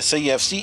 SIFC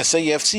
SIFC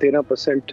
13%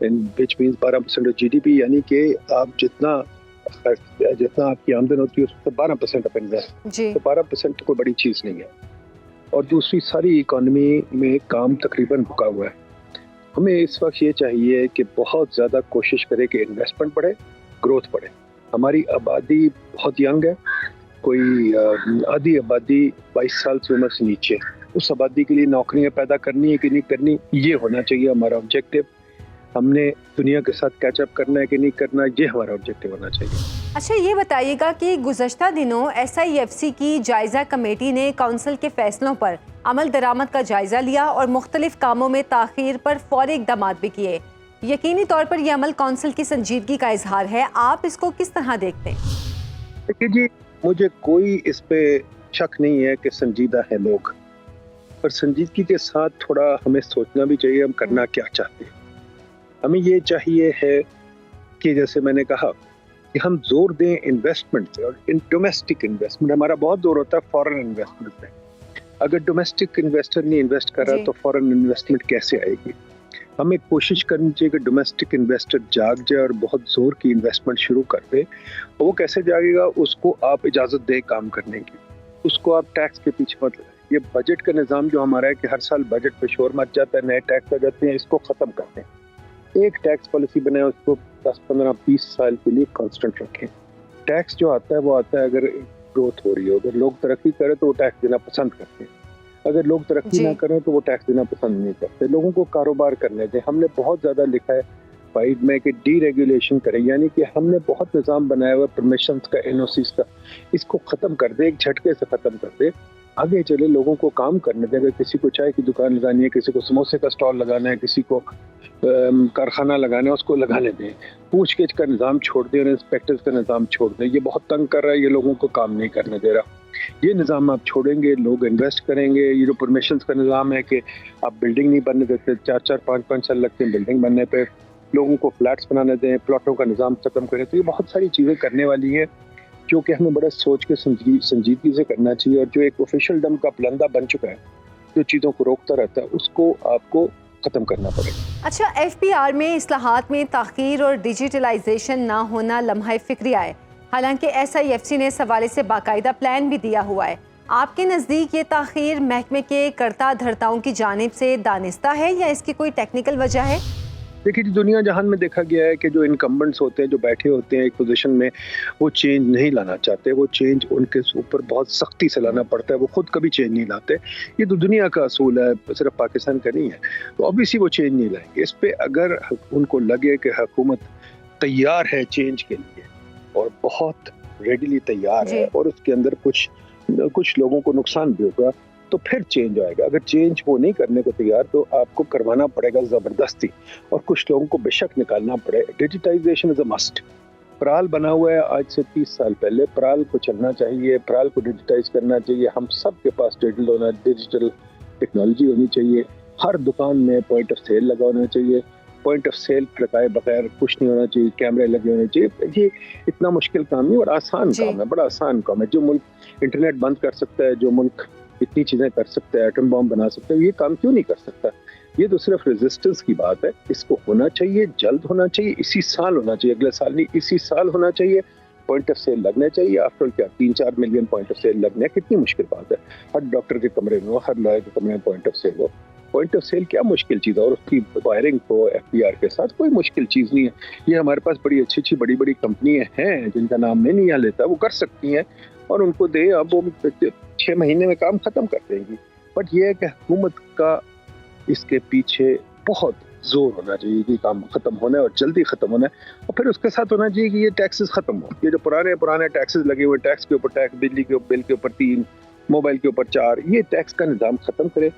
which means 12% of GDP, یعنی کہ آپ جتنا آپ کی آمدن ہوتی ہے اس سے 12% آپ انویسٹ، جی تو 12% کوئی بڑی چیز نہیں ہے. اور دوسری ساری اکانومی میں کام تقریباً رکا ہوا ہے. ہمیں اس وقت یہ چاہیے کہ بہت زیادہ کوشش کرے کہ انویسٹمنٹ بڑھے، گروتھ بڑھے. ہماری آبادی بہت ینگ ہے، کوئی آدھی آبادی 22 سال سے عمر سے نیچے. اس آبادی کے لیے نوکریاں پیدا کرنی ہے کہ نہیں کرنی، یہ ہونا چاہیے ہمارا آبجیکٹو. ہم نے دنیا کے ساتھ کیچ اپ کرنا ہے کہ نہیں کرنا، یہ ہمارا آبجیکٹو ہونا چاہیے. اچھا یہ بتائیے گا کہ گزشتہ دنوں SIFC کی جائزہ کمیٹی نے کونسل کے فیصلوں پر عمل درآمد کا جائزہ لیا اور مختلف کاموں میں تاخیر پر فوری اقدامات بھی کیے. یقینی طور پر یہ عمل کونسل کی سنجیدگی کا اظہار ہے. آپ اس کو کس طرح دیکھتے ہیں؟ دیکھیے جی، مجھے کوئی اس پہ شک نہیں ہے کہ سنجیدہ ہیں لوگ، پر سنجیدگی کے ساتھ تھوڑا ہمیں سوچنا بھی چاہیے ہم کرنا کیا چاہتے ہیں. ہمیں یہ چاہیے ہے کہ جیسے میں نے کہا کہ ہم زور دیں انویسٹمنٹ پہ، اور ڈومیسٹک انویسٹمنٹ. ہمارا بہت زور ہوتا ہے فورن انویسٹمنٹ پہ. اگر ڈومیسٹک انویسٹر نہیں انویسٹ کر رہا جی. تو فورن انویسٹمنٹ کیسے آئے گی؟ ہمیں کوشش کرنی چاہیے کہ ڈومیسٹک انویسٹر جاگ جائے اور بہت زور کی انویسٹمنٹ شروع کر دے. وہ کیسے جاگے گا؟ اس کو آپ اجازت دیں کام کرنے کی، اس کو آپ ٹیکس کے پیچھے مت لگائیں. یہ بجٹ کا نظام جو ہمارا ہے کہ ہر سال بجٹ پہ شور مچ جاتا ہے، نئے ٹیکس آ جاتے ہیں، اس کو ختم کر دیں. ایک ٹیکس پالیسی بنائے، اس کو 10 15 20 سال کے لیے کانسٹنٹ رکھیں. ٹیکس جو آتا ہے وہ آتا ہے اگر گروتھ ہو رہی ہو. اگر لوگ ترقی کریں تو وہ ٹیکس دینا پسند کرتے ہیں، اگر لوگ ترقی جی. نہ کریں تو وہ ٹیکس دینا پسند نہیں کرتے. لوگوں کو کاروبار کرنے دیں. ہم نے بہت زیادہ لکھا ہے فائد میں کہ ڈی ریگولیشن کریں، یعنی کہ ہم نے بہت نظام بنایا ہوا پرمیشنز کا، NOCs کا، اس کو ختم کر دے، ایک جھٹکے سے ختم کر دے. آگے چلے، لوگوں کو کام کرنے دیں. اگر کسی کو چائے کی دکان لگانی ہے، کسی کو سموسے کا سٹال لگانا ہے، کسی کو کارخانہ لگانا ہے، اس کو لگانے دیں. پوچھ گچھ کا نظام چھوڑ دیں اور انسپیکٹرز کا نظام چھوڑ دیں. یہ بہت تنگ کر رہا ہے، یہ لوگوں کو کام نہیں کرنے دے رہا. یہ نظام آپ چھوڑیں گے، لوگ انویسٹ کریں گے. یہ جو پرمیشنز کا نظام ہے کہ آپ بلڈنگ نہیں بننے دیتے، 4 5 سال لگتے ہیں بلڈنگ بننے پہ، لوگوں کو فلیٹس بنانے دیں، پلاٹوں کا نظام ختم کریں. تو یہ بہت ساری چیزیں کرنے والی ہیں جو کہ ہمیں بڑا سوچ کے سنجیدگی سے کرنا چاہیے. اور جو ایک آفیشل ڈم کا پلندہ بن چکا ہے جو چیزوں کو روکتا رہتا ہے، اس کو آپ کو ختم کرنا پڑے گا. اچھا FPR میں اصلاحات میں تاخیر اور ڈیجیٹلائزیشن نہ ہونا لمحہ فکریہ ہے، حالانکہ SIFC نے اس حوالے سے باقاعدہ پلان بھی دیا ہوا ہے. آپ کے نزدیک یہ تاخیر محکمے کے کرتا دھرتاؤں کی جانب سے دانستہ ہے یا اس کی کوئی ٹیکنیکل وجہ ہے؟ دیکھیے جی، دنیا جہان میں دیکھا گیا ہے کہ جو انکمبنٹس ہوتے ہیں، جو بیٹھے ہوتے ہیں ایک پوزیشن میں، وہ چینج نہیں لانا چاہتے. وہ چینج ان کے اوپر بہت سختی سے لانا پڑتا ہے. وہ خود کبھی چینج نہیں لاتے. یہ تو دنیا کا اصول ہے، صرف پاکستان کا نہیں ہے. تو obviously وہ چینج نہیں لائیں گے. اس پہ اگر ان کو لگے کہ حکومت تیار ہے چینج کے لیے اور بہت ریڈیلی تیار ہے، اور اس کے اندر کچھ لوگوں کو نقصان بھی ہوگا، تو پھر چینج آئے گا. اگر چینج وہ نہیں کرنے کو تیار تو آپ کو کروانا پڑے گا زبردستی، اور کچھ لوگوں کو بے شک نکالنا پڑے. ڈیجیٹائزیشن از اے مسٹ. پرال بنا ہوا ہے آج سے 30 سال پہلے. پرال کو چلنا چاہیے، پرال کو ڈیجیٹائز کرنا چاہیے. ہم سب کے پاس ڈیجیٹل ٹیکنالوجی ہونی چاہیے. ہر دکان میں پوائنٹ آف سیل لگا ہونا چاہیے. پوائنٹ آف سیل لگائے بغیر کچھ نہیں ہونا چاہیے. کیمرے لگے ہونے چاہیے. یہ اتنا مشکل کام نہیں، اور آسان کام ہے، بڑا آسان کام ہے. جو ملک انٹرنیٹ بند کر سکتا ہے، جو ملک اتنی چیزیں کر سکتا ہے، ایٹم بم بنا سکتا ہے، یہ کام کیوں نہیں کر سکتا؟ یہ تو صرف ریزسٹنس کی بات ہے. اس کو ہونا چاہیے، جلد ہونا چاہیے، اسی سال ہونا چاہیے، اگلے سال نہیں، اسی سال ہونا چاہیے. پوائنٹ آف سیل لگنے چاہیے. آفٹر کیا 3-4 ملین پوائنٹ آف سیل لگنے، کتنی مشکل بات ہے. ہر ڈاکٹر کے کمرے میں ہو، ہر لائر کے کمرے میں پوائنٹ آف سیل ہو. پوائنٹ آف سیل کیا مشکل چیز ہے، اور اس کی وائرنگ کو FPR کے ساتھ کوئی مشکل چیز نہیں ہے. یہ ہمارے پاس بڑی اچھی بڑی کمپنیاں ہیں جن کا نام میں نہیں یہاں لیتا، وہ کر سکتی ہیں، اور ان کو دے. اب وہ 6 مہینے میں کام ختم کر دیں گی. بٹ یہ ہے کہ حکومت کا اس کے پیچھے بہت زور ہونا چاہیے کہ کام ختم ہونا ہے اور جلدی ختم ہونا ہے. اور پھر اس کے ساتھ ہونا چاہیے کہ یہ ٹیکسز ختم ہو. یہ جو پرانے ٹیکسز لگے ہوئے، ٹیکس کے اوپر ٹیکس، بجلی کے بل کے اوپر 3، موبائل کے اوپر 4، یہ ٹیکس کا نظام ختم کرے.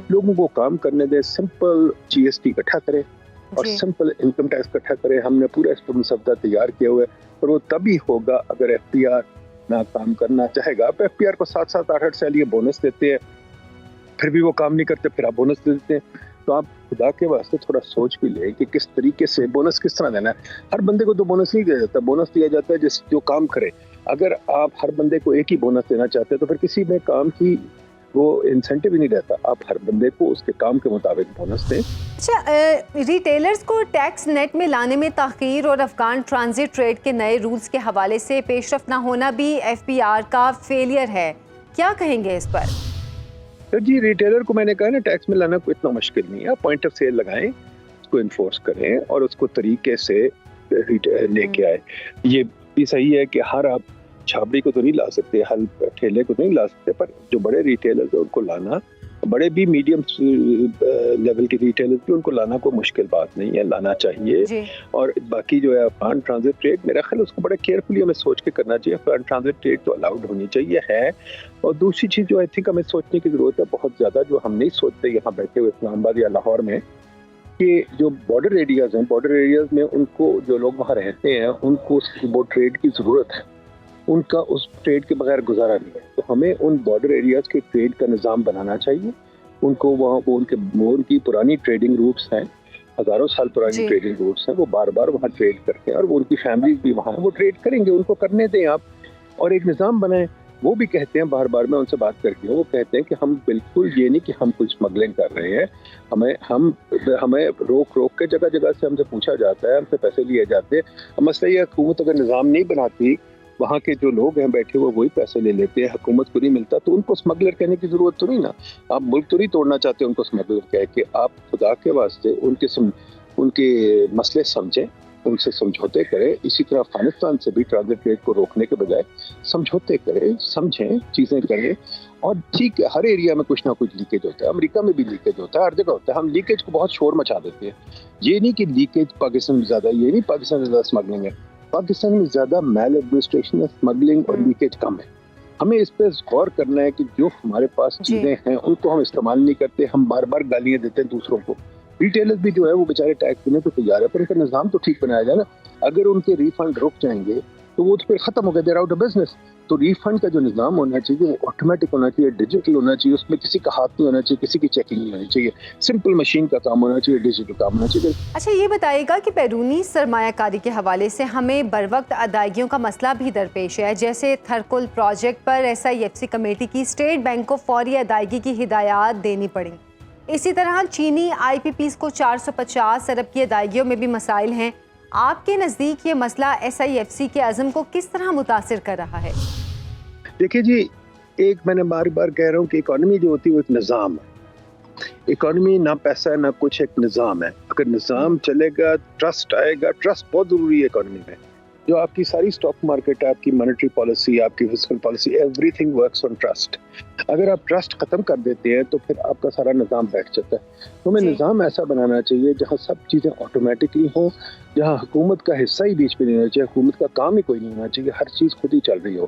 لوگوں کو کام کرنے دے. سمپل GST اکٹھا کرے اور سمپل انکم ٹیکس اکٹھا کرے. ہم نے پورا اس پر مسودہ تیار کیا ہوا ہے، اور وہ تبھی ہوگا اگر FPR نہ کام کرنا چاہے گا. آپ FPR کو 7 8 سال یہ بونس دیتے ہیں، پھر بھی وہ کام نہیں کرتے، پھر آپ بونس دیتے ہیں. تو آپ خدا کے واسطے تھوڑا سوچ بھی لیں کہ کس طریقے سے بونس کس طرح دینا ہے. ہر بندے کو تو بونس نہیں دیا جاتا. بونس دیا جاتا ہے جو کام کرے. اگر آپ ہر بندے کو ایک ہی بونس دینا چاہتے ہیں تو پھر کسی میں کام کی وہ انسینٹیو ہی نہیں رہتا. آپ ہر بندے کو اس کے کام کے مطابق بونس دیں. اچھا، ریٹیلرز کو ٹیکس نیٹ میں لانے میں تاخیر اور افغان ٹرانزٹ ٹریڈ کے نئے رولز کے حوالے سے پیش رفت نہ ہونا بھی ایف پی آر کا فیلئر ہے، کیا کہیں گے اس پر؟ جی ریٹیلر کو میں نے کہا نا ٹیکس میں لانا کوئی اتنا مشکل نہیں ہے. آپ پوائنٹ آف سیل لگائیں, اس کو انفورس کریں اور اس کو طریقے سے لے کے آئے. یہ بھی صحیح ہے کہ ہر آپ چھابڑی کو تو نہیں لا سکتے, ہر ٹھیلے کو نہیں لا سکتے, پر جو بڑے ریٹیلرز ہیں ان کو لانا, بڑے بھی میڈیم لیول کے ریٹیلرز بھی ان کو لانا کوئی مشکل بات نہیں ہے, لانا چاہیے جی. اور باقی جو ہے افغان ٹرانزٹ ٹریڈ میرا خیال اس کو بڑا کیئرفلی ہمیں سوچ کے کرنا چاہیے. افغان ٹرانزٹ ٹریڈ تو الاؤڈ ہونی چاہیے ہے. اور دوسری چیز جو آئی تھنک ہمیں سوچنے کی ضرورت ہے بہت زیادہ, جو ہم نہیں سوچتے یہاں بیٹھے ہوئے اسلام آباد یا لاہور میں, کہ جو بارڈر ایریاز ہیں, بارڈر ایریاز میں ان کو جو لوگ وہاں رہتے ہیں ان کو وہ ٹریڈ کی ضرورت ہے, ان کا اس ٹریڈ کے بغیر گزارا نہیں ہے. تو ہمیں ان بارڈر ایریاز کے ٹریڈ کا نظام بنانا چاہیے. ان کو وہاں ان کی پرانی ٹریڈنگ روٹس ہیں, ہزاروں سال پرانی ٹریڈنگ روٹس ہیں, وہ بار بار وہاں ٹریڈ کرتے ہیں اور وہ ان کی فیملیز بھی وہاں ہیں, وہ ٹریڈ کریں گے, ان کو کرنے دیں آپ, اور ایک نظام بنائیں. وہ بھی کہتے ہیں بار بار میں ان سے بات کر کے, وہ کہتے ہیں کہ ہم بالکل یہ نہیں کہ ہم کوئی اسمگلنگ کر رہے ہیں, ہمیں روک کے جگہ جگہ سے ہم سے پوچھا جاتا ہے, ہم سے پیسے لیے جاتے ہیں. مسئلہ یہ حکومت اگر نظام نہیں بناتی, وہاں کے جو لوگ ہیں بیٹھے ہوئے وہی پیسے لے لیتے ہیں, حکومت کو نہیں ملتا, تو ان کو اسمگلر کہنے کی ضرورت تو نہیں نا. آپ ملک تو نہیں توڑنا چاہتے ان کو اسمگلر کہہ کے. آپ خدا کے واسطے ان کے مسئلے سمجھیں, ان سے سمجھوتے کریں. اسی طرح افغانستان سے بھی ٹرانزٹ ٹریڈ کو روکنے کے بجائے سمجھوتے کریں, سمجھیں, چیزیں کریں. اور ٹھیک ہے ہر ایریا میں کچھ نہ کچھ لیکیج ہوتا ہے, امریکہ میں بھی لیکیج ہوتا ہے, ہر جگہ ہوتا ہے. ہم لیکیج کو بہت شور مچا دیتے ہیں. یہ نہیں کہ لیکیج پاکستان میں زیادہ, یہ نہیں پاکستان میں زیادہ اسمگلنگ ہے, پاکستان میں زیادہ میل ایڈمنسٹریشن ہے, اسمگلنگ اور لیکیج کم ہے. ہمیں اس پہ غور کرنا ہے کہ جو ہمارے پاس چیزیں ہیں ان کو ہم استعمال نہیں کرتے, ہم بار بار گالیاں دیتے ہیں دوسروں کو. ریٹیلر بھی جو ہے وہ بیچارے ٹیکس دینے تو تیار ہے, پر ان کا نظام تو ٹھیک بنایا جائے نا. اگر ان کے ریفنڈ رک جائیں گے تو وہ تو پھر ختم ہو گیا, دیر آؤٹ آف بزنس. تو ریفنڈ کا جو نظام ہونا چاہیے وہ آٹومیٹک ہونا چاہیے, ڈیجیٹل ہونا چاہیے, اس میں کسی کا ہاتھ نہیں ہونا چاہیے, کسی کی چیکنگ نہیں ہونی چاہیے, سمپل مشین کا کام ہونا چاہیے, ڈیجیٹل کام ہونا چاہیے. اچھا یہ بتائیے گا کہ بیرونی سرمایہ کاری کے حوالے سے ہمیں بروقت ادائیگیوں کا مسئلہ بھی درپیش ہے, جیسے تھرکل پروجیکٹ پر S I F C committee کی اسٹیٹ بینک کو فوری ادائیگی کی ہدایات دینی پڑیں. اسی طرح چینی آئی پی پیز کو 450 ارب کی ادائیگیوں میں بھی مسائل ہیں. آپ کے نزدیک یہ مسئلہ ایس آئی ایف سی کے عزم کو کس طرح متاثر کر رہا ہے؟ دیکھیے جی, ایک میں نے بار بار کہہ رہا ہوں کہ اکانومی جو ہوتی ہے وہ ایک نظام ہے. اکانومی نہ پیسہ ہے نہ کچھ, ایک نظام ہے. اگر نظام چلے گا, ٹرسٹ آئے گا. ٹرسٹ بہت ضروری ہے اکانومی میں. جو آپ کی ساری اسٹاک مارکیٹ ہے, آپ کی مانیٹری پالیسی, آپ کی fiscal policy, every thing works on trust. اگر آپ ٹرسٹ ختم کر دیتے ہیں تو پھر آپ کا سارا نظام بیٹھ جاتا ہے. تو ہمیں نظام ایسا بنانا چاہیے جہاں سب چیزیں آٹومیٹکلی ہوں, جہاں حکومت کا حصہ ہی بیچ میں نہیں ہونا چاہیے, حکومت کا کام ہی کوئی نہیں ہونا چاہیے, ہر چیز خود ہی چل رہی ہو.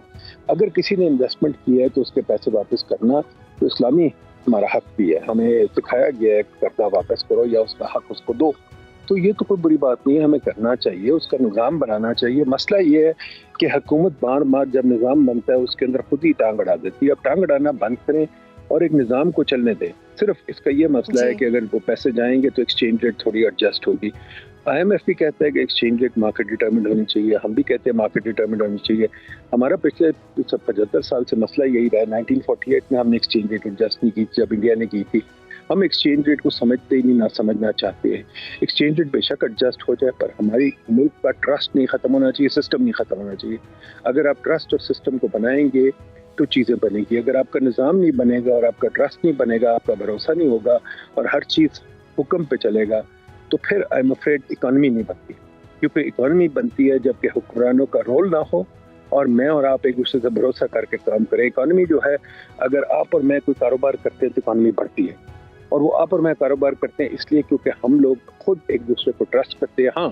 اگر کسی نے انویسٹمنٹ کی ہے تو اس کے پیسے واپس کرنا تو اسلامی ہمارا حق بھی ہے. ہمیں سکھایا گیا ہے قرضہ واپس کرو یا اس کا حق اس کو دو. تو یہ تو کوئی بری بات نہیں ہے, ہمیں کرنا چاہیے, اس کا نظام بنانا چاہیے. مسئلہ یہ ہے کہ حکومت بار بار جب نظام بنتا ہے اس کے اندر خود ہی ٹانگ اڑا دیتی ہے. اب ٹانگ اڑانا بند کریں اور ایک نظام کو چلنے دیں. صرف اس کا یہ مسئلہ ہے کہ اگر وہ پیسے جائیں گے تو ایکسچینج ریٹ تھوڑی ایڈجسٹ ہوگی. آئی ایم ایف بھی کہتا ہے کہ ایکسچینج ریٹ مارکیٹ ڈیٹرمنڈ ہونی چاہیے, ہم بھی کہتے ہیں مارکیٹ ڈیٹرمنڈ ہونی چاہیے. ہمارا پچھلے 75 سال سے مسئلہ یہی رہا ہے. 1948 میں ہم نے ایکسچینج ریٹ ایڈجسٹ نہیں کی جب انڈیا نے کی تھی. ہم ایکسچینج ریٹ کو سمجھتے ہی نہیں, نہ سمجھنا چاہتے ہیں. ایکسچینج ریٹ بے شک ایڈجسٹ ہو جائے, پر ہماری ملک کا ٹرسٹ نہیں ختم ہونا چاہیے, سسٹم نہیں ختم ہونا چاہیے. اگر آپ ٹرسٹ اور سسٹم کو بنائیں گے تو چیزیں بنے گی. اگر آپ کا نظام نہیں بنے گا اور آپ کا ٹرسٹ نہیں بنے گا, آپ کا بھروسہ نہیں ہوگا اور ہر چیز حکم پہ چلے گا, تو پھر آئی ایم افریڈ اکانومی نہیں بنتی. کیونکہ اکانومی بنتی ہے جب کہ حکمرانوں کا رول نہ ہو اور میں اور آپ ایک دوسرے سے بھروسہ کر کے کام کریں. اکانومی جو ہے, اگر آپ اور میں کوئی کاروبار کرتے ہیں تو اکانومی بڑھتی ہے, اور وہ آپ اور میں کاروبار کرتے ہیں اس لیے کیونکہ ہم لوگ خود ایک دوسرے کو ٹرسٹ کرتے ہیں. ہاں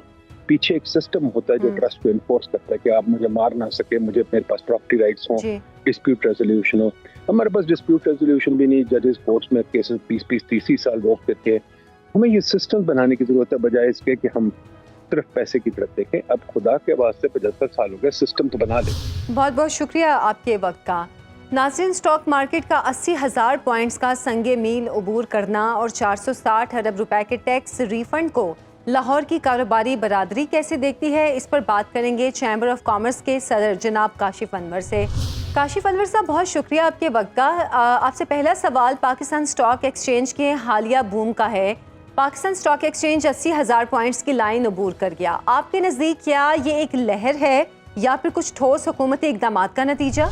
پیچھے ایک سسٹم ہوتا ہے جو ٹرسٹ کو انفورس کرتا ہے کہ آپ مجھے مار نہ سکے, میرے پاس پراپرٹی رائٹس ہوں, ڈسپیوٹ ریزولوشن ہو. ہمارے پاس ڈسپیوٹ ریزولوشن بھی نہیں, ججز کورٹس میں کیسز 20-30 سال روک دیتے ہیں. ہمیں یہ سسٹم بنانے کی ضرورت ہے بجائے اس کے کہ ہم صرف پیسے کی طرف دیکھیں. اب خدا کے واسطے 75 سال ہو گئے, سسٹم تو بنا لیں. بہت بہت شکریہ آپ کے وقت کا. ناظرین, اسٹاک مارکیٹ کا 80,000 پوائنٹس کا سنگ میل عبور کرنا اور 460 ارب روپے کے ٹیکس ریفنڈ کو لاہور کی کاروباری برادری کیسے دیکھتی ہے, اس پر بات کریں گے چیمبر آف کامرس کے صدر جناب کاشف انور سے. کاشف انور صاحب، بہت شکریہ آپ کے وقت کا. آپ سے پہلا سوال پاکستان سٹاک ایکسچینج کے حالیہ بوم کا ہے. پاکستان سٹاک ایکسچینج 80,000 پوائنٹس کی لائن عبور کر گیا. آپ کے نزدیک کیا یہ ایک لہر ہے یا پھر کچھ ٹھوس حکومتی اقدامات کا نتیجہ؟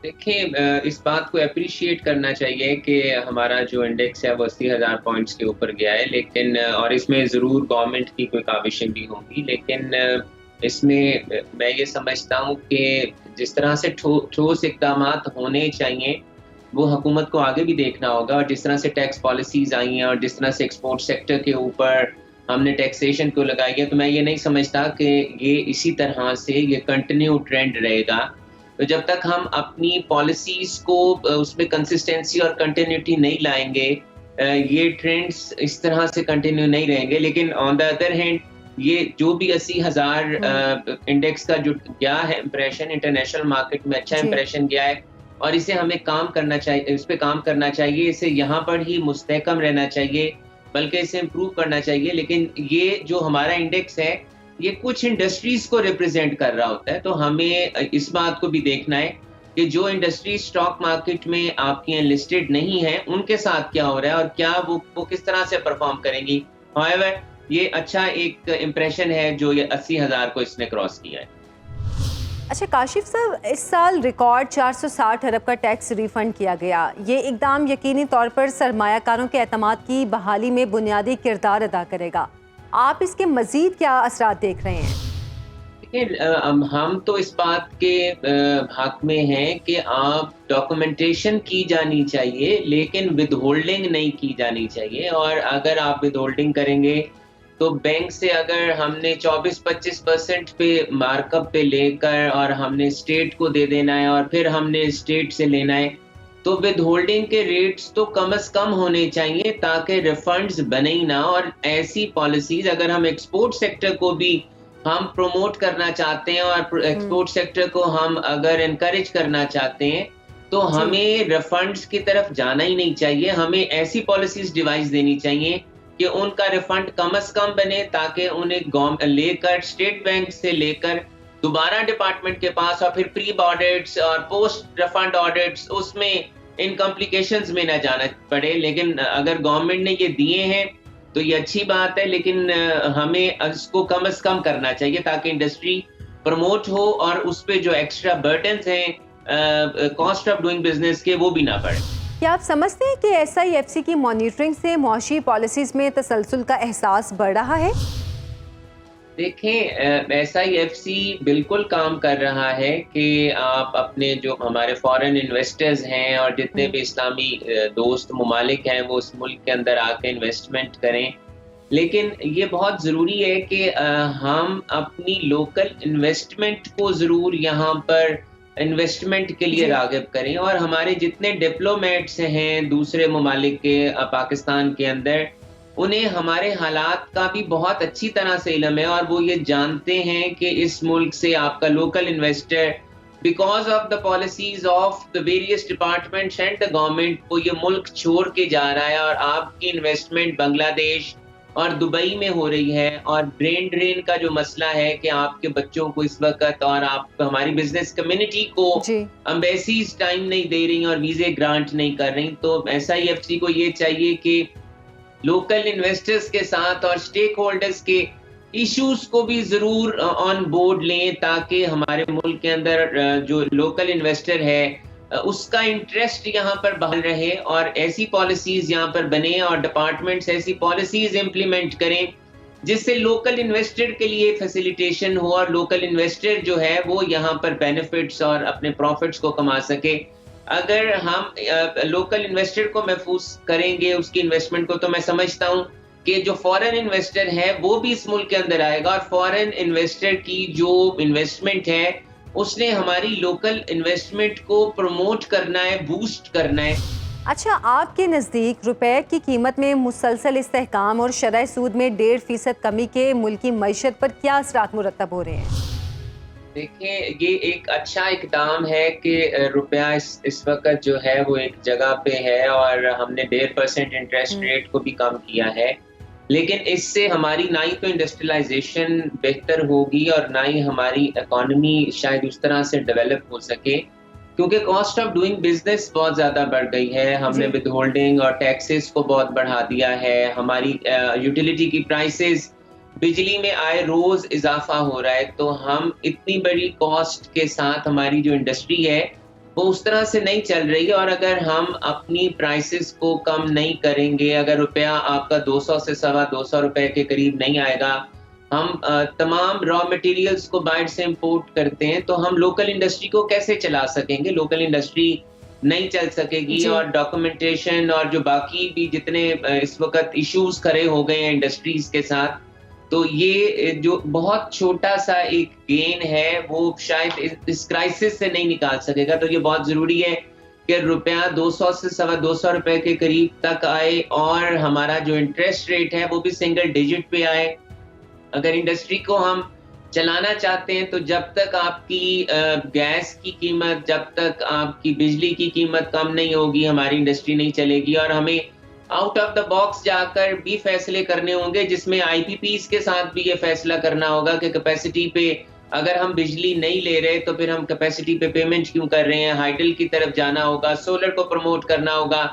دیکھیں، اس بات کو اپریشیٹ کرنا چاہیے کہ ہمارا جو انڈیکس ہے وہ 80,000 پوائنٹس کے اوپر گیا ہے، لیکن اور اس میں ضرور گورنمنٹ کی کوئی کاوشیں بھی ہوں گی، لیکن اس میں میں یہ سمجھتا ہوں کہ جس طرح سے ٹھوس اقدامات ہونے چاہیے وہ حکومت کو آگے بھی دیکھنا ہوگا، اور جس طرح سے ٹیکس پالیسیز آئی ہیں اور جس طرح سے ایکسپورٹ سیکٹر کے اوپر ہم نے ٹیکسیشن کو لگائی ہے، تو میں یہ نہیں سمجھتا کہ یہ اسی طرح سے یہ کنٹینیو ٹرینڈ رہے گا. تو جب تک ہم اپنی پالیسیز کو اس میں کنسسٹنسی اور کنٹینیوٹی نہیں لائیں گے، یہ ٹرینڈز اس طرح سے کنٹینیو نہیں رہیں گے. لیکن آن دا ادر ہینڈ یہ جو بھی 80,000 انڈیکس کا جو گیا ہے امپریشن انٹرنیشنل مارکیٹ میں اچھا امپریشن گیا ہے، اور اسے ہمیں کام کرنا چاہیے، اس پہ کام کرنا چاہیے، اسے یہاں پر ہی مستحکم رہنا چاہیے، بلکہ اسے امپروو کرنا چاہیے. لیکن یہ جو ہمارا انڈیکس ہے یہ کچھ انڈسٹریز کو ریپرزینٹ کر رہا ہوتا ہے، تو ہمیں اس بات کو بھی دیکھنا ہے کہ جو انڈسٹری اسٹاک مارکیٹ میں آپ کی لسٹڈ نہیں ہیں ان کے ساتھ کیا ہو رہا ہے اور کیا وہ کس طرح سے پرفارم کریں گی. however یہ اچھا ایک امپریشن ہے جو یہ 80,000 کو اس نے کراس کیا ہے. اچھا کاشف صاحب، اس سال ریکارڈ 460 ارب کا ٹیکس ریفنڈ کیا گیا. یہ اقدام یقینی طور پر سرمایہ کاروں کے اعتماد کی بحالی میں بنیادی کردار ادا کرے گا. آپ اس کے مزید کیا اثرات دیکھ رہے ہیں؟ ہم تو اس بات کے حق میں ہیں کہ آپ ڈاکومنٹیشن کی جانی چاہیے لیکن ود ہولڈنگ نہیں کی جانی چاہیے. اور اگر آپ ود ہولڈنگ کریں گے تو بینک سے اگر ہم نے 24-25% پہ مارک اپ پہ لے کر اور ہم نے اسٹیٹ کو دے دینا ہے اور پھر ہم نے اسٹیٹ سے لینا ہے، تو ود ہولڈنگ کے ریٹس تو کم از کم ہونے چاہیے تاکہ ریفنڈز بنے ہی نہ. اور ایسی پالیسیز اگر ہم ایکسپورٹ سیکٹر کو بھی ہم پروموٹ کرنا چاہتے ہیں اور ایکسپورٹ سیکٹر کو ہم اگر انکریج کرنا چاہتے ہیں تو ہمیں ریفنڈز کی طرف جانا ہی نہیں چاہیے. ہمیں ایسی پالیسیز ڈیوائز دینی چاہیے کہ ان کا ریفنڈ کم از کم بنے تاکہ انہیں لے کر اسٹیٹ بینک سے لے کر دوبارہ ڈپارٹمنٹ کے پاس اور پھر پری آڈٹس اور پوسٹ ریفنڈ آڈٹس اس میں ان کمپلیکیشنز میں نہ جانا پڑے. لیکن اگر گورنمنٹ نے یہ دیے ہیں تو یہ اچھی بات ہے، لیکن ہمیں اس کو کم از کم کرنا چاہیے تاکہ انڈسٹری پروموٹ ہو اور اس پہ جو ایکسٹرا برڈنز ہیں کاسٹ آف ڈوئنگ بزنس کے وہ بھی نہ پڑے. کیا آپ سمجھتے ہیں کہ SIFC کی مانیٹرنگ سے معاشی پالیسیز میں تسلسل کا احساس بڑھ رہا ہے؟ دیکھیں، SIFC بالکل کام کر رہا ہے کہ آپ اپنے جو ہمارے فارن انویسٹرز ہیں اور جتنے بھی اسلامی دوست ممالک ہیں وہ اس ملک کے اندر آ کے انویسٹمنٹ کریں. لیکن یہ بہت ضروری ہے کہ ہم اپنی لوکل انویسٹمنٹ کو ضرور یہاں پر انویسٹمنٹ کے لیے راغب کریں. اور ہمارے جتنے ڈپلومیٹس ہیں دوسرے ممالک کے پاکستان کے اندر، انہیں ہمارے حالات کا بھی بہت اچھی طرح سے علم ہے اور وہ یہ جانتے ہیں کہ اس ملک سے آپ کا local investor because of the policies of the various departments and the government وہ یہ ملک چھوڑ کے جا رہا ہے. اور آپ کی انویسٹمنٹ بنگلہ دیش اور دبئی میں ہو رہی ہے. اور برین ڈرین کا جو مسئلہ ہے کہ آپ کے بچوں کو اس وقت اور آپ ہماری بزنس کمیونٹی کو امبیسیز ٹائم نہیں دے رہی اور ویزے گرانٹ نہیں کر رہی، تو SIFC کو یہ چاہیے کہ لوکل انویسٹرز کے ساتھ اور سٹیک ہولڈرز کے ایشوز کو بھی ضرور آن بورڈ لیں تاکہ ہمارے ملک کے اندر جو لوکل انویسٹر ہے اس کا انٹرسٹ یہاں پر بحال رہے اور ایسی پالیسیز یہاں پر بنے اور ڈپارٹمنٹس ایسی پالیسیز امپلیمنٹ کریں جس سے لوکل انویسٹر کے لیے فیسیلیٹیشن ہو اور لوکل انویسٹر جو ہے وہ یہاں پر بینیفٹس اور اپنے پروفٹس کو کما سکے. اگر ہم لوکل انویسٹر کو محفوظ کریں گے اس کی انویسٹمنٹ کو، تو میں سمجھتا ہوں کہ جو فورن انویسٹر ہے وہ بھی اس ملک کے اندر آئے گا اور فورن انویسٹر کی جو انویسٹمنٹ ہے اس نے ہماری لوکل انویسٹمنٹ کو پروموٹ کرنا ہے، بوسٹ کرنا ہے. اچھا، آپ کے نزدیک روپے کی قیمت میں مسلسل استحکام اور شرح سود میں 1.5% کمی کے ملکی معیشت پر کیا اثرات مرتب ہو رہے ہیں؟ دیکھیں، یہ ایک اچھا اقدام ہے کہ روپیہ اس وقت جو ہے وہ ایک جگہ پہ ہے اور ہم نے 1.5% انٹرسٹ ریٹ کو بھی کم کیا ہے. لیکن اس سے ہماری نہ ہی تو انڈسٹریلائزیشن بہتر ہوگی اور نہ ہی ہماری اکانومی شاید اس طرح سے ڈیولپ ہو سکے. کیونکہ کاسٹ آف ڈوئنگ بزنس بہت زیادہ بڑھ گئی ہے. ہم نے ود ہولڈنگ اور ٹیکسز کو بہت بڑھا دیا ہے. ہماری یوٹیلیٹی کی پرائسز، بجلی میں آئے روز اضافہ ہو رہا ہے. تو ہم اتنی بڑی کاسٹ کے ساتھ ہماری جو انڈسٹری ہے وہ اس طرح سے نہیں چل رہی ہے. اور اگر ہم اپنی پرائسز کو کم نہیں کریں گے، اگر روپیہ آپ کا 200 سے 250 روپے کے قریب نہیں آئے گا، ہم تمام را مٹیریلز کو باہر سے امپورٹ کرتے ہیں، تو ہم لوکل انڈسٹری کو کیسے چلا سکیں گے؟ لوکل انڈسٹری نہیں چل سکے گی. اور ڈاکومنٹیشن اور جو باقی بھی جتنے اس وقت ایشوز کھڑے ہو گئے ہیں انڈسٹریز کے ساتھ، تو یہ جو بہت چھوٹا سا ایک گین ہے وہ شاید اس کرائسس سے نہیں نکال سکے گا. تو یہ بہت ضروری ہے کہ روپیہ 200 سے 250 روپے کے قریب تک آئے، اور ہمارا جو انٹرسٹ ریٹ ہے وہ بھی سنگل ڈیجٹ پہ آئے. اگر انڈسٹری کو ہم چلانا چاہتے ہیں تو جب تک آپ کی گیس کی قیمت، جب تک آپ کی بجلی کی قیمت کم نہیں ہوگی، ہماری انڈسٹری نہیں چلے گی. اور ہمیں آؤٹ آف دا باکس جا کر بھی فیصلے کرنے ہوں گے، جس میں آئی پی پیز کے ساتھ بھی یہ فیصلہ کرنا ہوگا کہ کیپیسٹی پہ اگر ہم بجلی نہیں لے رہے تو پھر ہم کیپیسٹی پہ پیمنٹ کیوں کر رہے ہیں. ہائیڈل کی طرف جانا ہوگا، سولر کو پروموٹ کرنا ہوگا.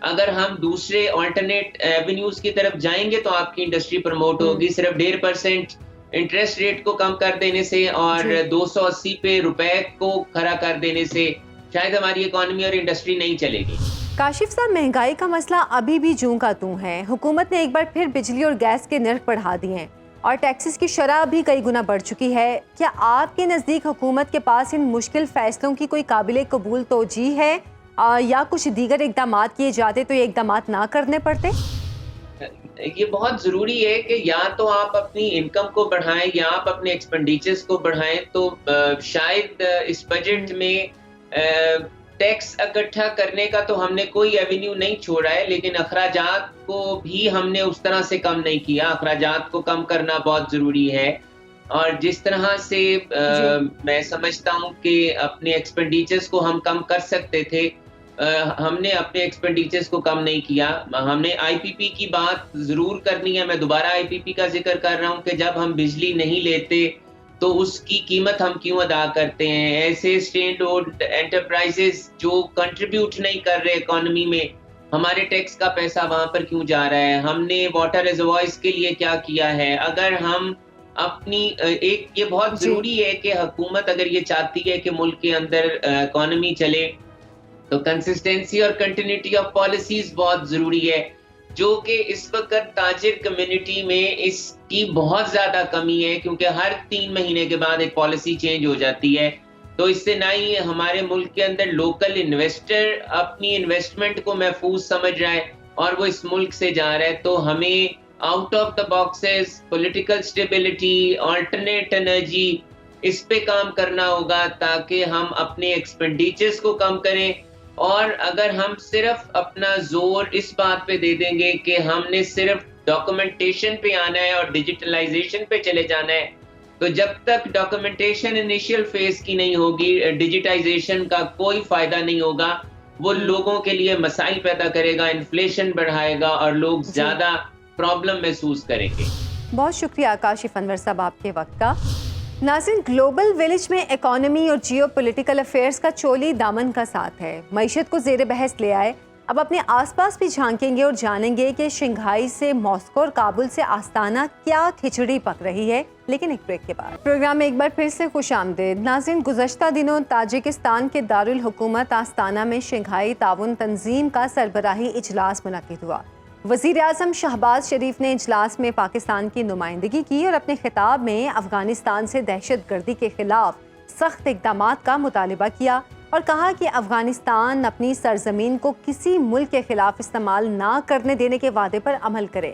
اگر ہم دوسرے آلٹرنیٹ ایونیوز کی طرف جائیں گے تو آپ کی انڈسٹری پروموٹ ہوگی. صرف 1.5% انٹرسٹ ریٹ کو کم کر دینے سے اور 280 پہ روپے کو کھڑا کر دینے سے شاید ہماری اکانومی اور انڈسٹری نہیں چلے گی. کاشف صاحب، مہنگائی کا مسئلہ ابھی بھی جوں کا توں ہے. حکومت نے ایک بار پھر بجلی اور گیس کے نرخ بڑھا دیے ہیں اور ٹیکسز کی شرح بھی کئی گنا بڑھ چکی ہے. کیا آپ کے نزدیک حکومت کے پاس ان مشکل فیصلوں کی کوئی قابل قبول توجیہ ہے، یا کچھ دیگر اقدامات کیے جاتے تو یہ اقدامات نہ کرنے پڑتے؟ یہ بہت ضروری ہے کہ یا تو آپ اپنی انکم کو بڑھائیں یا آپ اپنے ایکسپینڈیچرز کو بڑھائیں. تو شاید اس بجٹ میں ٹیکس اکٹھا کرنے کا تو ہم نے کوئی ایونیو نہیں چھوڑا ہے، لیکن اخراجات کو بھی ہم نے اس طرح سے کم نہیں کیا. اخراجات کو کم کرنا بہت ضروری ہے. اور جس طرح سے میں سمجھتا ہوں کہ اپنے ایکسپینڈیچرز کو ہم کم کر سکتے تھے، ہم نے اپنے ایکسپینڈیچرز کو کم نہیں کیا. ہم نے آئی پی پی کی بات ضرور کرنی ہے. میں دوبارہ آئی پی پی کا ذکر کر رہا ہوں کہ جب ہم بجلی نہیں لیتے تو اس کی قیمت ہم کیوں ادا کرتے ہیں؟ ایسے اسٹینڈ اولڈ انٹرپرائزز جو کنٹریبیوٹ نہیں کر رہے اکانومی میں، ہمارے ٹیکس کا پیسہ وہاں پر کیوں جا رہا ہے؟ ہم نے واٹر ریزروائرز کے لیے کیا کیا ہے؟ اگر ہم اپنی یہ بہت ضروری ہے کہ حکومت اگر یہ چاہتی ہے کہ ملک کے اندر اکانومی چلے تو کنسسٹنسی اور کنٹینیوٹی آف پالیسیز بہت ضروری ہے، جو کہ اس وقت تاجر کمیونٹی میں اس کی بہت زیادہ کمی ہے، کیونکہ ہر 3 مہینے کے بعد ایک پالیسی چینج ہو جاتی ہے. تو اس سے نہ ہی ہمارے ملک کے اندر لوکل انویسٹر اپنی انویسٹمنٹ کو محفوظ سمجھ رہا ہے اور وہ اس ملک سے جا رہا ہے. تو ہمیں out of the boxes, political stability, alternate energy, اس پہ کام کرنا ہوگا تاکہ ہم اپنے ایکسپینڈیچرز کو کم کریں. اور اگر ہم صرف اپنا زور اس بات پہ دے دیں گے کہ ہم نے صرف ڈاکومنٹیشن پہ آنا ہے اور ڈیجیٹلائزیشن پہ چلے جانا ہے، تو جب تک ڈاکومنٹیشن انیشیل فیز کی نہیں ہوگی، ڈیجیٹائزیشن کا کوئی فائدہ نہیں ہوگا. وہ لوگوں کے لیے مسائل پیدا کرے گا، انفلیشن بڑھائے گا اور لوگ زیادہ پرابلم محسوس کریں گے. بہت شکریہ کاشف انور صاحب آپ کے وقت کا. ناظرین، گلوبل ویلیج میں اکانومی اور جیو پولیٹیکل افیئرز کا چولی دامن کا ساتھ ہے. معیشت کو زیر بحث لے آئے. اب اپنے آس پاس بھی جھانکیں گے اور جانیں گے کہ شنگھائی سے ماسکو اور کابل سے آستانہ کیا کھچڑی پک رہی ہے. لیکن ایک بریک کے بعد پروگرام میں ایک بار پھر سے خوش آمدید. ناظرین، گزشتہ دنوں تاجکستان کے دارالحکومت آستانہ میں شنگھائی تعاون تنظیم کا سربراہی اجلاس منعقد ہوا. وزیر اعظم شہباز شریف نے اجلاس میں پاکستان کی نمائندگی کی اور اپنے خطاب میں افغانستان سے دہشت گردی کے خلاف سخت اقدامات کا مطالبہ کیا اور کہا کہ افغانستان اپنی سرزمین کو کسی ملک کے خلاف استعمال نہ کرنے دینے کے وعدے پر عمل کرے.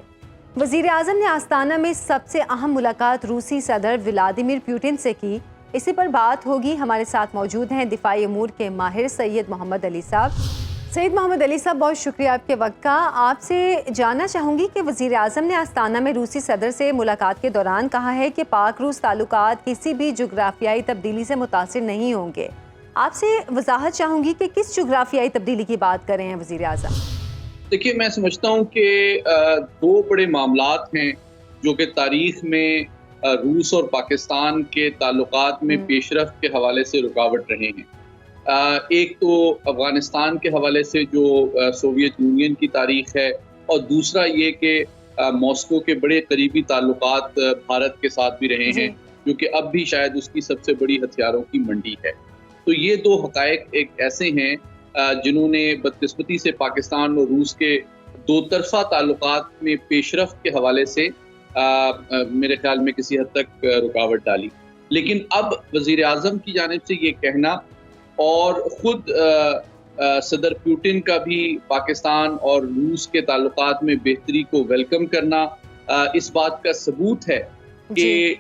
وزیر اعظم نے آستانہ میں سب سے اہم ملاقات روسی صدر ولادیمیر پوٹن سے کی. اسی پر بات ہوگی. ہمارے ساتھ موجود ہیں دفاعی امور کے ماہر سید محمد علی صاحب. سید محمد علی صاحب، بہت شکریہ آپ کے وقت کا. آپ سے جاننا چاہوں گی کہ وزیر اعظم نے آستانہ میں روسی صدر سے ملاقات کے دوران کہا ہے کہ پاک روس تعلقات کسی بھی جغرافیائی تبدیلی سے متاثر نہیں ہوں گے. آپ سے وضاحت چاہوں گی کہ کس جغرافیائی تبدیلی کی بات کر رہے ہیں وزیر اعظم؟ دیکھیے، میں سمجھتا ہوں کہ 2 بڑے معاملات ہیں جو کہ تاریخ میں روس اور پاکستان کے تعلقات میں پیش رفت کے حوالے سے رکاوٹ رہے ہیں. ایک تو افغانستان کے حوالے سے جو سوویت یونین کی تاریخ ہے، اور دوسرا یہ کہ ماسکو کے بڑے قریبی تعلقات بھارت کے ساتھ بھی رہے ہیں، جو کہ اب بھی شاید اس کی سب سے بڑی ہتھیاروں کی منڈی ہے۔ تو یہ دو حقائق ایک ایسے ہیں جنہوں نے بدقسمتی سے پاکستان اور روس کے دو طرفہ تعلقات میں پیش رفت کے حوالے سے میرے خیال میں کسی حد تک رکاوٹ ڈالی۔ لیکن اب وزیر اعظم کی جانب سے یہ کہنا اور خود صدر پوٹن کا بھی پاکستان اور روس کے تعلقات میں بہتری کو ویلکم کرنا اس بات کا ثبوت ہے کہ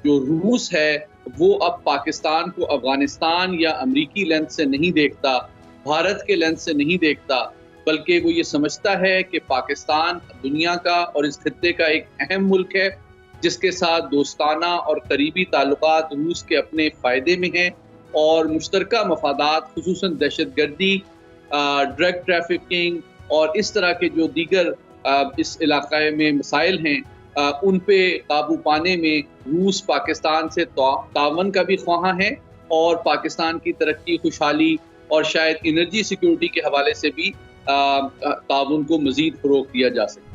جو روس ہے وہ اب پاکستان کو افغانستان یا امریکی لینس سے نہیں دیکھتا، بھارت کے لینس سے نہیں دیکھتا، بلکہ وہ یہ سمجھتا ہے کہ پاکستان دنیا کا اور اس خطے کا ایک اہم ملک ہے جس کے ساتھ دوستانہ اور قریبی تعلقات روس کے اپنے فائدے میں ہیں، اور مشترکہ مفادات خصوصاً دہشت گردی، ڈرگ ٹریفکنگ اور اس طرح کے جو دیگر اس علاقے میں مسائل ہیں ان پہ قابو پانے میں روس پاکستان سے تعاون کا بھی خواہاں ہے، اور پاکستان کی ترقی، خوشحالی اور شاید انرجی سیکیورٹی کے حوالے سے بھی تعاون کو مزید فروغ دیا جا سکے۔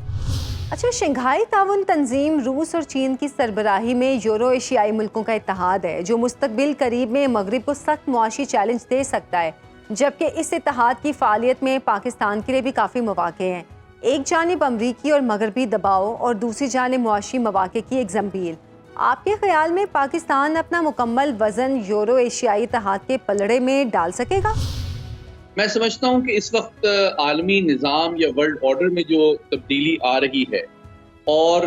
اچھا، شنگھائی تعاون تنظیم روس اور چین کی سربراہی میں یورو ایشیائی ملکوں کا اتحاد ہے جو مستقبل قریب میں مغرب کو سخت معاشی چیلنج دے سکتا ہے، جبکہ اس اتحاد کی فعالیت میں پاکستان کے لیے بھی کافی مواقع ہیں۔ ایک جانب امریکی اور مغربی دباؤ اور دوسری جانب معاشی مواقع کی ایک زنبیل۔ آپ کے خیال میں پاکستان اپنا مکمل وزن یورو ایشیائی اتحاد کے پلڑے میں ڈال سکے گا؟ میں سمجھتا ہوں کہ اس وقت عالمی نظام یا ورلڈ آرڈر میں جو تبدیلی آ رہی ہے اور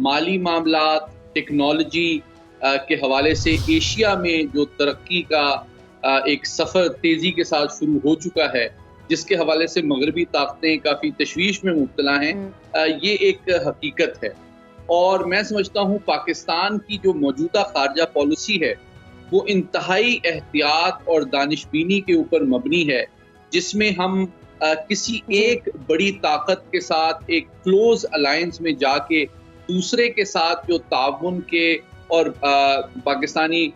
مالی معاملات، ٹیکنالوجی کے حوالے سے ایشیا میں جو ترقی کا ایک سفر تیزی کے ساتھ شروع ہو چکا ہے، جس کے حوالے سے مغربی طاقتیں کافی تشویش میں مبتلا ہیں، یہ ایک حقیقت ہے۔ اور میں سمجھتا ہوں پاکستان کی جو موجودہ خارجہ پالیسی ہے وہ انتہائی احتیاط اور دانش بینی کے اوپر مبنی ہے، جس میں ہم کسی ایک بڑی طاقت کے ساتھ ایک کلوز الائنس میں جا کے دوسرے کے ساتھ جو تعاون کے اور پاکستانی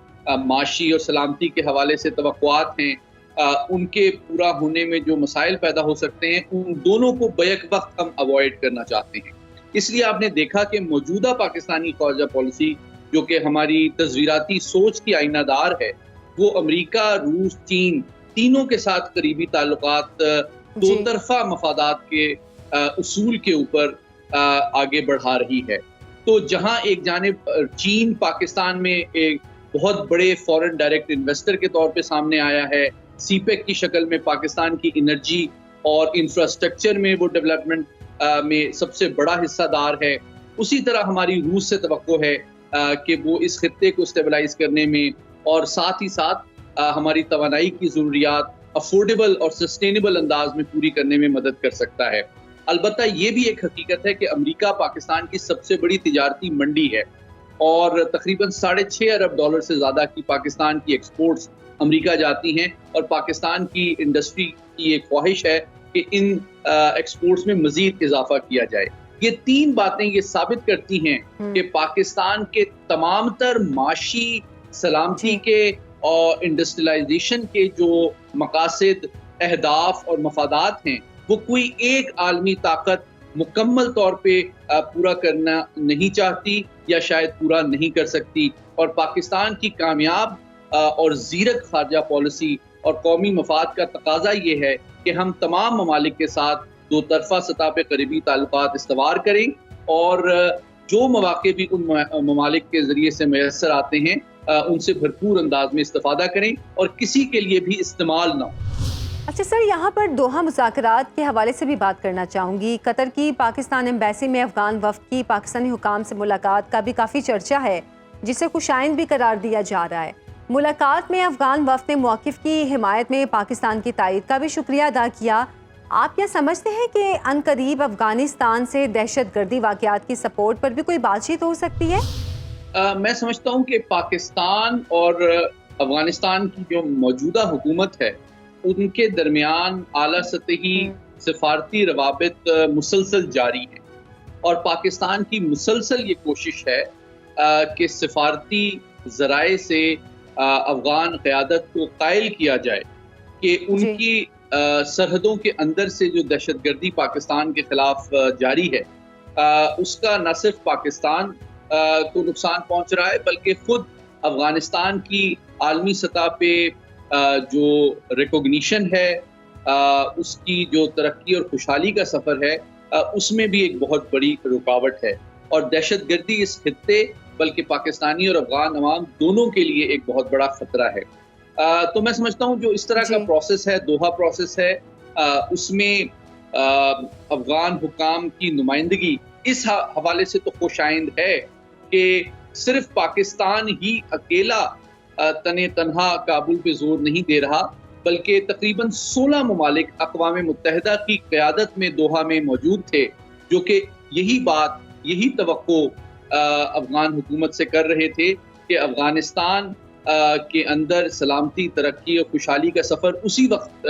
معاشی اور سلامتی کے حوالے سے توقعات ہیں ان کے پورا ہونے میں جو مسائل پیدا ہو سکتے ہیں، ان دونوں کو بیک وقت ہم اوائڈ کرنا چاہتے ہیں۔ اس لیے آپ نے دیکھا کہ موجودہ پاکستانی خارجہ پالیسی جو کہ ہماری تصویراتی سوچ کی آئینہ دار ہے، وہ امریکہ، روس، چین تینوں کے ساتھ قریبی تعلقات، دو طرفہ مفادات کے اصول کے اوپر آگے بڑھا رہی ہے۔ تو جہاں ایک جانب چین پاکستان میں ایک بہت بڑے فورن ڈائریکٹ انویسٹر کے طور پہ سامنے آیا ہے، سی پیک کی شکل میں پاکستان کی انرجی اور انفراسٹرکچر میں وہ ڈیولپمنٹ میں سب سے بڑا حصہ دار ہے، اسی طرح ہماری روس سے توقع ہے کہ وہ اس خطے کو اسٹیبلائز کرنے میں اور ساتھ ہی ساتھ ہماری توانائی کی ضروریات افورڈیبل اور سسٹینیبل انداز میں پوری کرنے میں مدد کر سکتا ہے۔ البتہ یہ بھی ایک حقیقت ہے کہ امریکہ پاکستان کی سب سے بڑی تجارتی منڈی ہے، اور تقریباً $6.5 ارب سے زیادہ کی پاکستان کی ایکسپورٹس امریکہ جاتی ہیں، اور پاکستان کی انڈسٹری کی ایک خواہش ہے کہ ان ایکسپورٹس میں مزید اضافہ کیا جائے۔ یہ تین باتیں یہ ثابت کرتی ہیں کہ پاکستان کے تمام تر معاشی، سلامتی کے اور انڈسٹریلائزیشن کے جو مقاصد، اہداف اور مفادات ہیں وہ کوئی ایک عالمی طاقت مکمل طور پہ پورا کرنا نہیں چاہتی یا شاید پورا نہیں کر سکتی، اور پاکستان کی کامیاب اور زیرک خارجہ پالیسی اور قومی مفاد کا تقاضا یہ ہے کہ ہم تمام ممالک کے ساتھ دو طرفہ سطح پہ قریبی تعلقات استوار کریں، اور جو مواقع بھی ان ممالک کے ذریعے سے میسر آتے ہیں ان سے بھرپور انداز میں استفادہ کریں اور کسی کے لیے بھی استعمال نہ ہو۔ اچھا سر، یہاں پر دوحہ مذاکرات کے حوالے سے بھی بات کرنا چاہوں گی۔ قطر کی پاکستان ایمبیسی میں افغان وفد کی پاکستانی حکام سے ملاقات کا بھی کافی چرچا ہے، جسے خوشائند بھی قرار دیا جا رہا ہے۔ ملاقات میں افغان وفد نے موقف کی حمایت میں پاکستان کی تائید کا بھی شکریہ ادا کیا۔ آپ کیا سمجھتے ہیں کہ عنقریب افغانستان سے دہشت گردی واقعات کی سپورٹ پر بھی کوئی بات چیت ہو سکتی ہے؟ میں سمجھتا ہوں کہ پاکستان اور افغانستان کی جو موجودہ حکومت ہے ان کے درمیان اعلیٰ سطحی سفارتی روابط مسلسل جاری ہیں، اور پاکستان کی مسلسل یہ کوشش ہے کہ سفارتی ذرائع سے افغان قیادت کو قائل کیا جائے کہ ان کی سرحدوں کے اندر سے جو دہشت گردی پاکستان کے خلاف جاری ہے اس کا نہ صرف پاکستان کو نقصان پہنچ رہا ہے بلکہ خود افغانستان کی عالمی سطح پہ جو ریکوگنیشن ہے اس کی جو ترقی اور خوشحالی کا سفر ہے اس میں بھی ایک بہت بڑی رکاوٹ ہے، اور دہشت گردی اس خطے بلکہ پاکستانی اور افغان عوام دونوں کے لیے ایک بہت بڑا خطرہ ہے۔ تو میں سمجھتا ہوں جو اس طرح کا پروسیس ہے، دوحہ پروسیس ہے، اس میں افغان حکام کی نمائندگی اس حوالے سے تو خوش آئند ہے کہ صرف پاکستان ہی اکیلا تنہا کابل پہ زور نہیں دے رہا، بلکہ تقریباً 16 ممالک اقوام متحدہ کی قیادت میں دوحہ میں موجود تھے، جو کہ یہی بات، یہی توقع افغان حکومت سے کر رہے تھے کہ افغانستان کے اندر سلامتی، ترقی اور خوشحالی کا سفر اسی وقت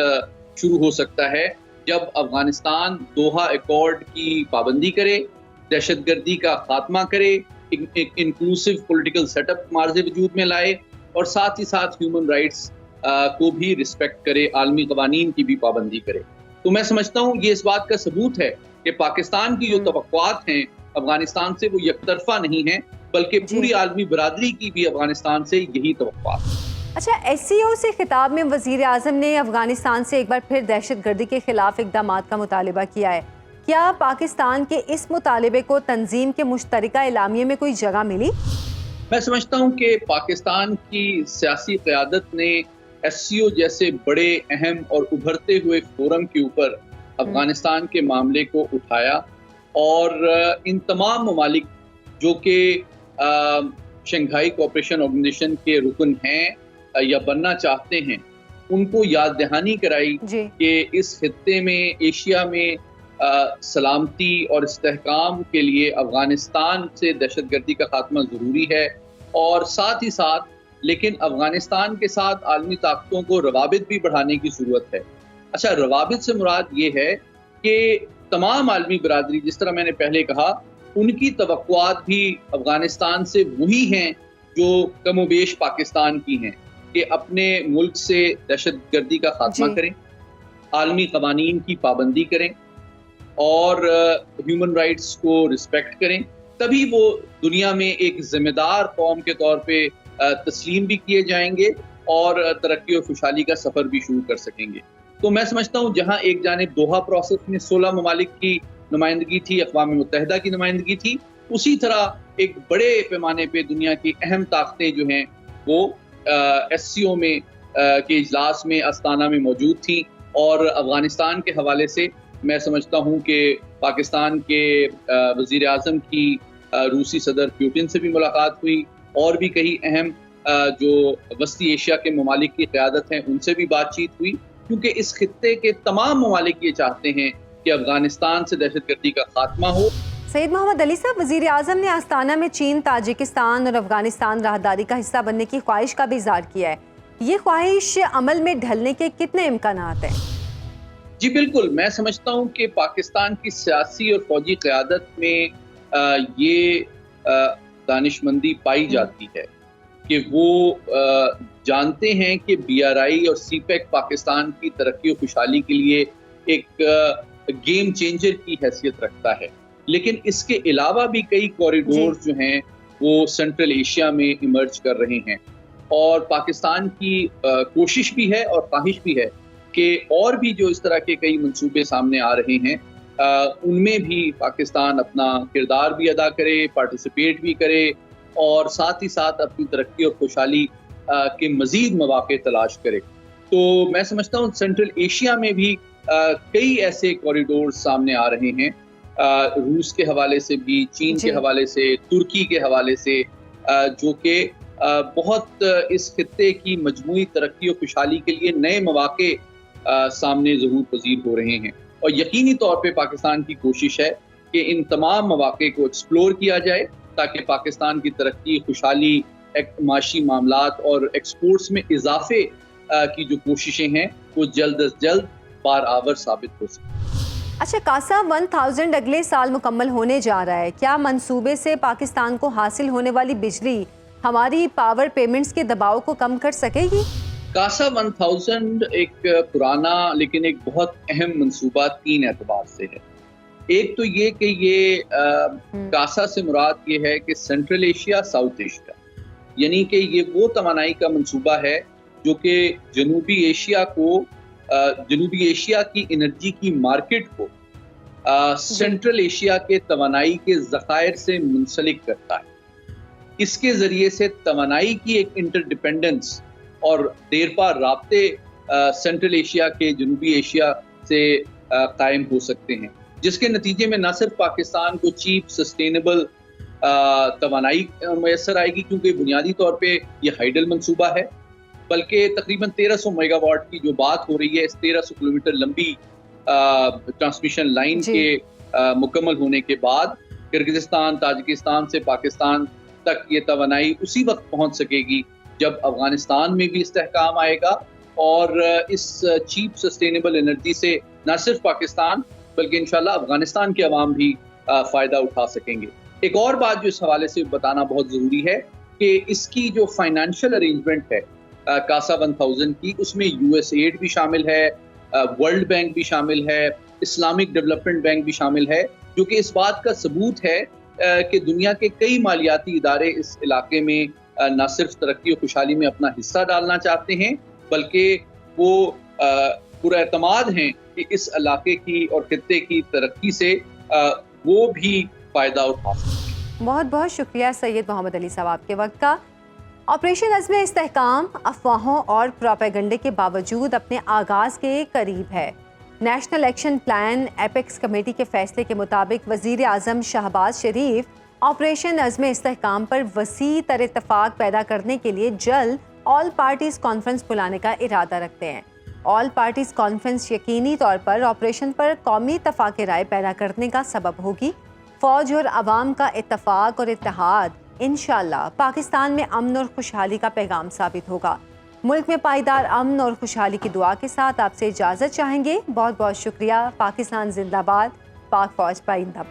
شروع ہو سکتا ہے جب افغانستان دوحہ ایکارڈ کی پابندی کرے، دہشت گردی کا خاتمہ کرے، ایک انکلوسیو پولیٹیکل سیٹ اپ مارز وجود میں لائے، اور ساتھ ہی ساتھ ہیومن رائٹس کو بھی رسپیکٹ کرے، عالمی قوانین کی بھی پابندی کرے۔ تو میں سمجھتا ہوں یہ اس بات کا ثبوت ہے کہ پاکستان کی جو توقعات ہیں افغانستان سے وہ یک طرفہ نہیں ہیں، بلکہ پوری عالمی برادری کی بھی افغانستان سے یہی توقعات۔ اچھا، ایس سی او سے خطاب میں وزیر اعظم نے افغانستان سے ایک بار پھر دہشت گردی کے خلاف اقدامات کا مطالبہ کیا ہے۔ کیا پاکستان کے اس مطالبے کو تنظیم کے مشترکہ اعلامیے میں کوئی جگہ ملی؟ میں سمجھتا ہوں کہ پاکستان کی سیاسی قیادت نے ایس سی او جیسے بڑے، اہم اور ابھرتے ہوئے فورم کے اوپر افغانستان کے معاملے کو اٹھایا، اور ان تمام ممالک جو کہ شنگھائی کوآپریشن آرگنائزیشن کے رکن ہیں یا بننا چاہتے ہیں، ان کو یاد دہانی کرائی کہ اس خطے میں، ایشیا میں سلامتی اور استحکام کے لیے افغانستان سے دہشت گردی کا خاتمہ ضروری ہے، اور ساتھ ہی ساتھ لیکن افغانستان کے ساتھ عالمی طاقتوں کو روابط بھی بڑھانے کی ضرورت ہے۔ اچھا، روابط سے مراد یہ ہے کہ تمام عالمی برادری، جس طرح میں نے پہلے کہا، ان کی توقعات بھی افغانستان سے وہی ہیں جو کم و بیش پاکستان کی ہیں، کہ اپنے ملک سے دہشت گردی کا خاتمہ کریں، عالمی قوانین کی پابندی کریں، اور ہیومن رائٹس کو رسپیکٹ کریں، تبھی وہ دنیا میں ایک ذمہ دار قوم کے طور پہ تسلیم بھی کیے جائیں گے اور ترقی اور خوشحالی کا سفر بھی شروع کر سکیں گے۔ تو میں سمجھتا ہوں جہاں ایک جانب دوحہ پروسیس میں 16 ممالک کی نمائندگی تھی، اقوام متحدہ کی نمائندگی تھی، اسی طرح ایک بڑے پیمانے پہ دنیا کی اہم طاقتیں جو ہیں وہ ایس سی او میں کے اجلاس میں استانا میں موجود تھیں، اور افغانستان کے حوالے سے میں سمجھتا ہوں کہ پاکستان کے وزیر اعظم کی روسی صدر پیوٹن سے بھی ملاقات ہوئی، اور بھی کئی اہم جو وسطی ایشیا کے ممالک کی قیادت ہیں ان سے بھی بات چیت ہوئی، کیونکہ اس خطے کے تمام ممالک یہ چاہتے ہیں کہ افغانستان سے دہشت گردی کا خاتمہ ہو۔ سید محمد علی صاحب، وزیر اعظم نے آستانہ میں چین، تاجکستان اور افغانستان راہداری کا حصہ بننے کی خواہش کا بھی اظہار کیا ہے۔ یہ خواہش عمل میں ڈھلنے کے کتنے امکانات ہیں؟ جی بالکل، میں سمجھتا ہوں کہ پاکستان کی سیاسی اور فوجی قیادت میں یہ دانش مندی پائی جاتی ہے کہ وہ جانتے ہیں کہ بی آر آئی اور سی پیک پاکستان کی ترقی و خوشحالی کے لیے ایک گیم چینجر کی حیثیت رکھتا ہے، لیکن اس کے علاوہ بھی کئی کوریڈور جو ہیں وہ سینٹرل ایشیا میں ایمرج کر رہے ہیں، اور پاکستان کی کوشش بھی ہے اور خواہش بھی ہے کہ اور بھی جو اس طرح کے کئی منصوبے سامنے آ رہے ہیں ان میں بھی پاکستان اپنا کردار بھی ادا کرے، پارٹیسپیٹ بھی کرے، اور ساتھ ہی ساتھ اپنی ترقی اور خوشحالی کے مزید مواقع تلاش کرے۔ تو میں سمجھتا ہوں سینٹرل ایشیا میں بھی کئی ایسے کوریڈور سامنے آ رہے ہیں، روس کے حوالے سے بھی، چین کے حوالے سے، ترکی کے حوالے سے، جو کہ بہت اس خطے کی مجموعی ترقی اور خوشحالی کے لیے نئے مواقع سامنے ظہور پذیر ہو رہے ہیں، اور یقینی طور پہ پاکستان کی کوشش ہے کہ ان تمام مواقع کو ایکسپلور کیا جائے تاکہ پاکستان کی ترقی، خوشحالی، معاشی معاملات اور ایکسپورٹس میں اضافے کی جو کوششیں ہیں وہ جلد از جلد بارآور ثابت ہو سکیں۔ اچھا، کاسا 1000 اگلے سال مکمل ہونے جا رہا ہے، کیا منصوبے سے پاکستان کو حاصل ہونے والی بجلی ہماری پاور پیمنٹس کے دباؤ کو کم کر سکے گی؟ کاسا 1000 ایک پرانا لیکن ایک بہت اہم منصوبہ 3 اعتبار سے ہے. ایک تو یہ کہ یہ کاسا سے مراد یہ ہے کہ سینٹرل ایشیا ساؤتھ ایشیا، یعنی کہ یہ وہ توانائی کا منصوبہ ہے جو کہ جنوبی ایشیا کی انرجی کی مارکیٹ کو سینٹرل ایشیا کے توانائی کے ذخائر سے منسلک کرتا ہے. اس کے ذریعے سے توانائی کی ایک انٹر ڈیپینڈنس اور دیر پا رابطے سینٹرل ایشیا کے جنوبی ایشیا سے قائم ہو سکتے ہیں، جس کے نتیجے میں نہ صرف پاکستان کو چیپ سسٹینیبل توانائی میسر آئے گی، کیونکہ بنیادی طور پہ یہ ہائیڈل منصوبہ ہے، بلکہ تقریباً 1300 میگا واٹ کی جو بات ہو رہی ہے اس 1300 کلومیٹر لمبی ٹرانسمیشن لائن کے مکمل ہونے کے بعد کرغزستان، تاجکستان سے پاکستان تک یہ توانائی اسی وقت پہنچ سکے گی جب افغانستان میں بھی استحکام آئے گا، اور اس چیپ سسٹینیبل انرجی سے نہ صرف پاکستان بلکہ انشاءاللہ افغانستان کے عوام بھی فائدہ اٹھا سکیں گے. ایک اور بات جو اس حوالے سے بتانا بہت ضروری ہے کہ اس کی جو فائنینشیل ارینجمنٹ ہے کاسا 1000 کی، اس میں یو ایس ایڈ بھی شامل ہے، ورلڈ بینک بھی شامل ہے، اسلامک ڈیولپمنٹ بینک بھی شامل ہے، جو کہ اس بات کا ثبوت ہے کہ دنیا کے کئی مالیاتی ادارے اس علاقے میں نہ صرف ترقی و خوشحالی میں اپنا حصہ ڈالنا چاہتے ہیں بلکہ وہ پورا اعتماد ہیں کہ اس علاقے کی اور خطے کی ترقی سے وہ بھی فائدہ اٹھا سکتے ہیں. بہت بہت شکریہ سید محمد علی صاحب آپ کے وقت کا. آپریشن عزم استحکام افواہوں اور پروپیگنڈے کے باوجود اپنے آغاز کے قریب ہے. National action plan apex committee کے فیصلے کے مطابق وزیر اعظم شہباز شریف آپریشن عزم استحکام پر وسیع تر اتفاق پیدا کرنے کے لیے جلد آل پارٹیز کانفرنس بلانے کا ارادہ رکھتے ہیں. آل پارٹیز کانفرنس یقینی طور پر آپریشن پر قومی اتفاق رائے پیدا کرنے کا سبب ہوگی. فوج اور عوام کا اتفاق اور اتحاد انشاءاللہ پاکستان میں امن اور خوشحالی کا پیغام ثابت ہوگا. ملک میں پائیدار امن اور خوشحالی کی دعا کے ساتھ آپ سے اجازت چاہیں گے. بہت بہت شکریہ. پاکستان زندہ باد. پاک فوج پائندہ باد.